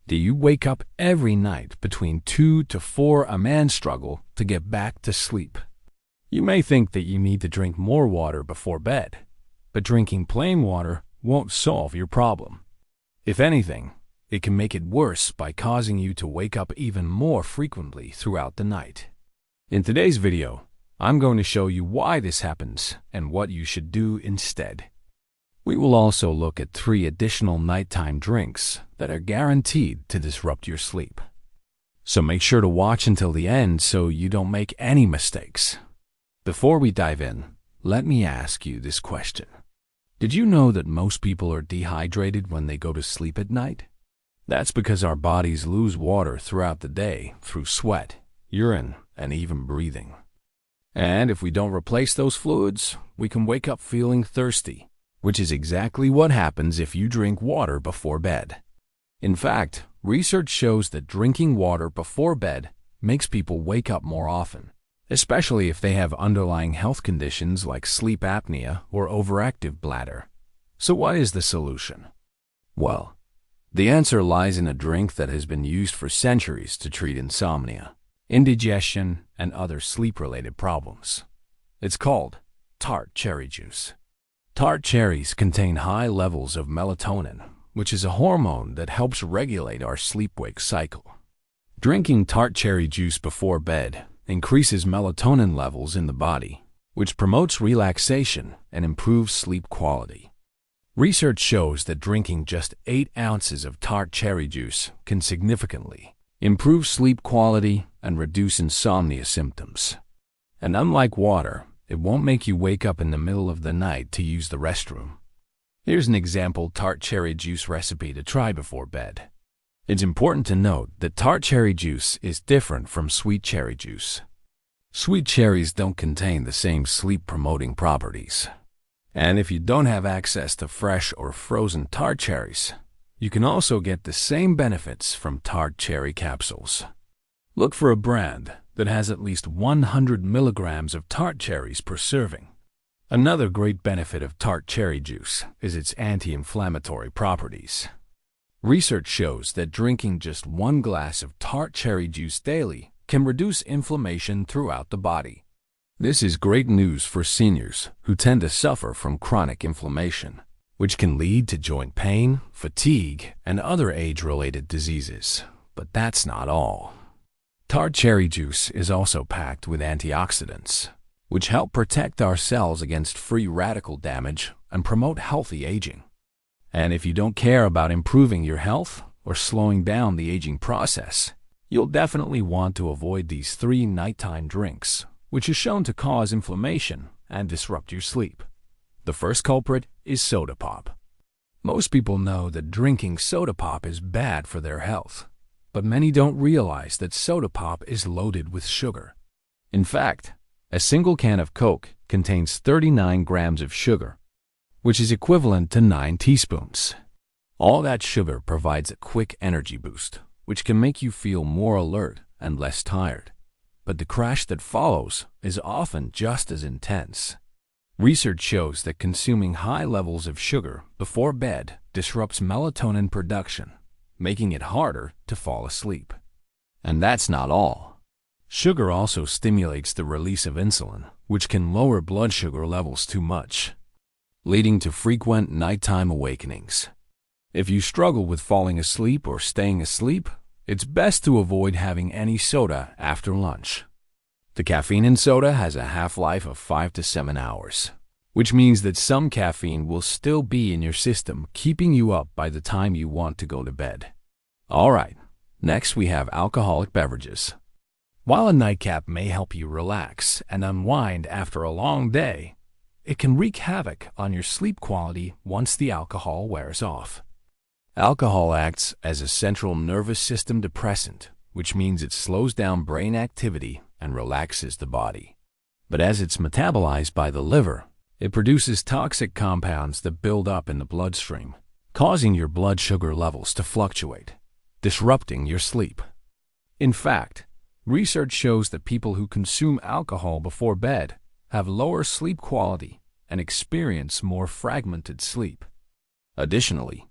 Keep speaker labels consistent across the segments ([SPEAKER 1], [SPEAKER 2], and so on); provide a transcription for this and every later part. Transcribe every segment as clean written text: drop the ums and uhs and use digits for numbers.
[SPEAKER 1] Do you wake up every night between 2 to 4 a.m. struggle to get back to sleep? You may think that you need to drink more water before bed, but drinking plain water won't solve your problem. If anything, it can make it worse by causing you to wake up even more frequently throughout the night. In today's video, I'm going to show you why this happens and what you should do instead. We will also look at 3 additional nighttime drinks that are guaranteed to disrupt your sleep. So make sure to watch until the end so you don't make any mistakes. Before we dive in, let me ask you this question. Did you know that most people are dehydrated when they go to sleep at night? That's because our bodies lose water throughout the day through sweat, urine, and even breathing. And if we don't replace those fluids, we can wake up feeling thirsty, which is exactly what happens if you drink water before bed. In fact, research shows that drinking water before bed makes people wake up more often, especially if they have underlying health conditions like sleep apnea or overactive bladder. So what is the solution? Well, the answer lies in a drink that has been used for centuries to treat insomnia, indigestion, and other sleep-related problems. It's called tart cherry juice. Tart cherries contain high levels of melatonin, which is a hormone that helps regulate our sleep-wake cycle. Drinking tart cherry juice before bed increases melatonin levels in the body, which promotes relaxation and improves sleep quality. Research shows that drinking just 8 ounces of tart cherry juice can significantly improve sleep quality and reduce insomnia symptoms. And unlike water, it won't make you wake up in the middle of the night to use the restroom. Here's an example tart cherry juice recipe to try before bed. It's important to note that tart cherry juice is different from sweet cherry juice. Sweet cherries don't contain the same sleep-promoting properties. And if you don't have access to fresh or frozen tart cherries, you can also get the same benefits from tart cherry capsules. Look for a brand that has at least 100 milligrams of tart cherries per serving. Another great benefit of tart cherry juice is its anti-inflammatory properties. Research shows that drinking just 1 glass of tart cherry juice daily can reduce inflammation throughout the body. This is great news for seniors who tend to suffer from chronic inflammation, which can lead to joint pain, fatigue, and other age-related diseases. But that's not all. Tart cherry juice is also packed with antioxidants, which help protect our cells against free radical damage and promote healthy aging. And if you don't care about improving your health or slowing down the aging process, you'll definitely want to avoid these 3 nighttime drinks, which is shown to cause inflammation and disrupt your sleep. The first culprit is soda pop. Most people know that drinking soda pop is bad for their health, but many don't realize that soda pop is loaded with sugar. In fact, a single can of Coke contains 39 grams of sugar, which is equivalent to 9 teaspoons. All that sugar provides a quick energy boost, which can make you feel more alert and less tired. But the crash that follows is often just as intense. Research shows that consuming high levels of sugar before bed disrupts melatonin production, making it harder to fall asleep. And that's not all. Sugar also stimulates the release of insulin, which can lower blood sugar levels too much, leading to frequent nighttime awakenings. If you struggle with falling asleep or staying asleep, it's best to avoid having any soda after lunch. The caffeine in soda has a half-life of 5 to 7 hours, which means that some caffeine will still be in your system, keeping you up by the time you want to go to bed. All right, next we have alcoholic beverages. While a nightcap may help you relax and unwind after a long day, it can wreak havoc on your sleep quality once the alcohol wears off. Alcohol acts as a central nervous system depressant, which means it slows down brain activity and relaxes the body. But as it's metabolized by the liver, it produces toxic compounds that build up in the bloodstream, causing your blood sugar levels to fluctuate, disrupting your sleep. In fact, research shows that people who consume alcohol before bed have lower sleep quality and experience more fragmented sleep. Additionally,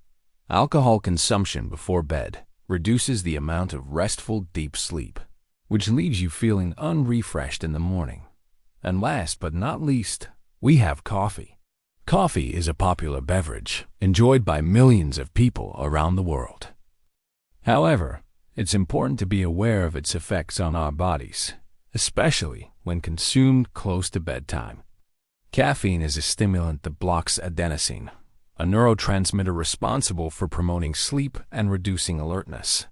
[SPEAKER 1] alcohol consumption before bed reduces the amount of restful deep sleep, which leaves you feeling unrefreshed in the morning. And last but not least, we have coffee. Coffee is a popular beverage enjoyed by millions of people around the world. However, it's important to be aware of its effects on our bodies, especially when consumed close to bedtime. Caffeine is a stimulant that blocks adenosine, a neurotransmitter responsible for promoting sleep and reducing alertness.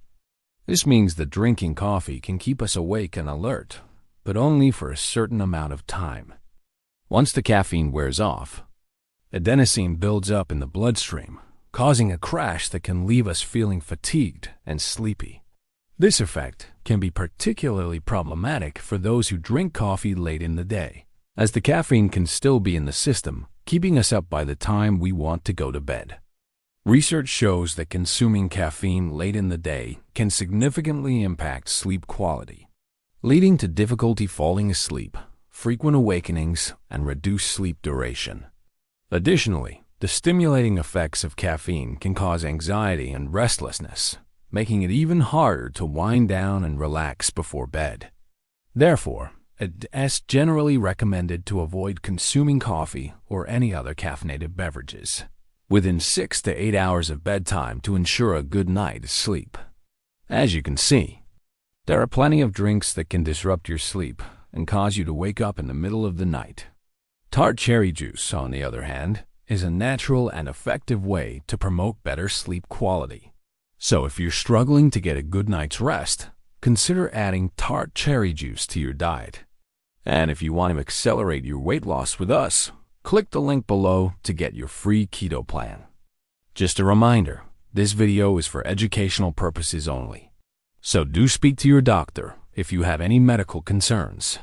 [SPEAKER 1] This means that drinking coffee can keep us awake and alert, but only for a certain amount of time. Once the caffeine wears off, adenosine builds up in the bloodstream, causing a crash that can leave us feeling fatigued and sleepy. This effect can be particularly problematic for those who drink coffee late in the day, as the caffeine can still be in the system, keeping us up by the time we want to go to bed. Research shows that consuming caffeine late in the day can significantly impact sleep quality, leading to difficulty falling asleep, frequent awakenings, and reduced sleep duration. Additionally, the stimulating effects of caffeine can cause anxiety and restlessness, making it even harder to wind down and relax before bed. Therefore, it's generally recommended to avoid consuming coffee or any other caffeinated beverages within 6 to 8 hours of bedtime to ensure a good night's sleep. As you can see, there are plenty of drinks that can disrupt your sleep and cause you to wake up in the middle of the night. Tart cherry juice, on the other hand, is a natural and effective way to promote better sleep quality. So if you're struggling to get a good night's rest, consider adding tart cherry juice to your diet. And if you want to accelerate your weight loss with us, click the link below to get your free keto plan. Just a reminder, this video is for educational purposes only. So do speak to your doctor if you have any medical concerns.